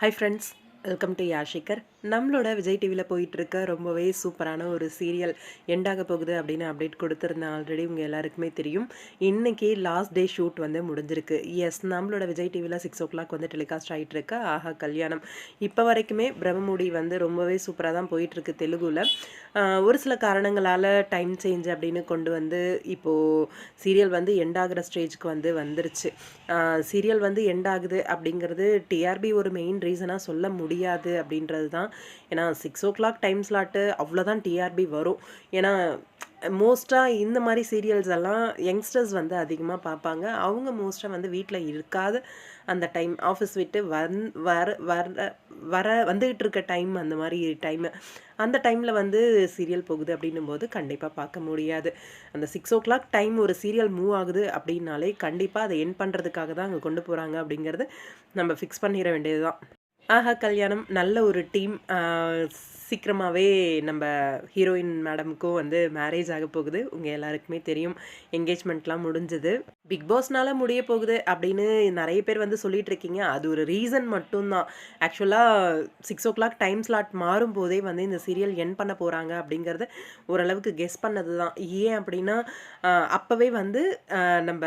Hi friends, welcome to யாஷிகர். நம்மளோட விஜய் டிவியில் போயிட்டுருக்க ரொம்பவே சூப்பரான ஒரு சீரியல் எண்டாக போகுது அப்படின்னு அப்டேட் கொடுத்துருந்தேன். ஆல்ரெடி உங்கள் எல்லாருக்குமே தெரியும். இன்றைக்கி லாஸ்ட் டே ஷூட் வந்து முடிஞ்சிருக்கு. எஸ், நம்மளோட விஜய் டிவியில் 6 o'clock வந்து டெலிகாஸ்ட் ஆகிட்டுருக்கு ஆஹா கல்யாணம். இப்போ வரைக்குமே பிரம்மமுடி வந்து ரொம்பவே சூப்பராக தான் போயிட்டுருக்கு தெலுங்குல. ஒரு சில காரணங்களால் டைம் சேஞ்ச் அப்படின்னு கொண்டு வந்து இப்போது சீரியல் வந்து எண்டாகிற ஸ்டேஜ்க்கு வந்து வந்துருச்சு. சீரியல் வந்து எண்ட் ஆகுது அப்படிங்கிறது டிஆர்பி ஒரு மெயின் ரீசனாக சொல்ல முடியாது அப்படின்றது தான். ஏன்னா 6 o'clock டைம் ஸ்லாட்டு அவ்வளோதான் டிஆர்பி வரும். ஏன்னா மோஸ்ட்டாக இந்த மாதிரி சீரியல்ஸ் எல்லாம் யங்ஸ்டர்ஸ் வந்து அதிகமாக பார்ப்பாங்க. அவங்க மோஸ்ட்டாக வந்து வீட்டில் இருக்காது அந்த டைம், ஆஃபீஸ் விட்டு வர வர வர வந்துகிட்டு இருக்க டைம், அந்த மாதிரி டைமு. அந்த டைமில் வந்து சீரியல் போகுது அப்படின்னும் போது கண்டிப்பாக பார்க்க முடியாது. அந்த 6 o'clock டைம் ஒரு சீரியல் மூவ் ஆகுது அப்படின்னாலே கண்டிப்பாக அதை என் பண்ணுறதுக்காக தான் அங்கே கொண்டு போகிறாங்க அப்படிங்கிறது நம்ம ஃபிக்ஸ் பண்ணிட வேண்டியது தான். ஆஹா கல்யாணம் நல்ல ஒரு டீம். சீக்கிரமாகவே நம்ம ஹீரோயின் மேடமுக்கும் வந்து மேரேஜ் ஆக போகுது. உங்கள் எல்லாருக்குமே தெரியும், என்கேஜ்மெண்ட்லாம் முடிஞ்சது. பிக் பாஸ்னால முடிய போகுது அப்படின்னு நிறைய பேர் வந்து சொல்லிட்டு இருக்கீங்க. அது ஒரு ரீசன் மட்டும்தான். ஆக்சுவலாக 6 o'clock டைம் ஸ்லாட் மாறும் போதே வந்து இந்த சீரியல் என் பண்ண போகிறாங்க அப்படிங்கிறத ஓரளவுக்கு கெஸ் பண்ணது தான். ஏன் அப்படின்னா அப்போவே வந்து நம்ம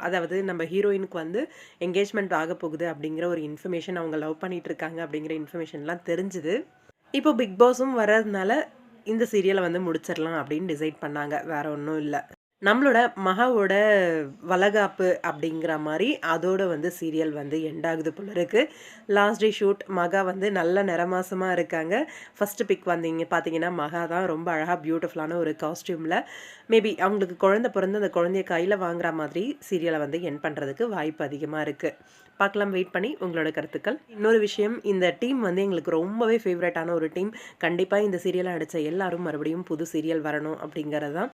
அதாவது நம்ம ஹீரோயினுக்கு வந்து என்கேஜ்மெண்ட் ஆக போகுது அப்படிங்கிற ஒரு இன்ஃபர்மேஷன், அவங்க லவ் பண்ணிட்டு இருக்காங்க அப்படிங்கிற இன்ஃபர்மேஷன்லாம் தெரிஞ்சுது. இப்போ பிக் பாஸும் வர்றதுனால இந்த சீரியலை வந்து முடிச்சிடலாம் அப்படின்னு டிசைட் பண்ணாங்க. வேற ஒன்றும் இல்லை. நம்மளோட மகாவோட வளகாப்பு அப்படிங்கிற மாதிரி அதோட வந்து சீரியல் வந்து எண்ட் ஆகுது போல இருக்கு. லாஸ்ட் டே ஷூட் மகா வந்து நல்ல நிறமாசமாக இருக்காங்க. ஃபஸ்ட்டு பிக் வந்தீங்க பார்த்தீங்கன்னா மகா தான் ரொம்ப அழகாக பியூட்டிஃபுல்லான ஒரு காஸ்டியூமில். மேபி அவங்களுக்கு குழந்தை பிறந்து அந்த குழந்தைய கையில் வாங்குற மாதிரி சீரியலை வந்து எண்ட் பண்ணுறதுக்கு வாய்ப்பு அதிகமாக இருக்குது. பார்க்கலாம், வெயிட் பண்ணி உங்களோட கருத்துக்கள். இன்னொரு விஷயம், இந்த டீம் வந்து எங்களுக்கு ரொம்பவே ஃபேவரட்டான ஒரு டீம். கண்டிப்பாக இந்த சீரியலை நடித்த எல்லாரும் மறுபடியும் புது சீரியல் வரணும் அப்படிங்கிறது தான்.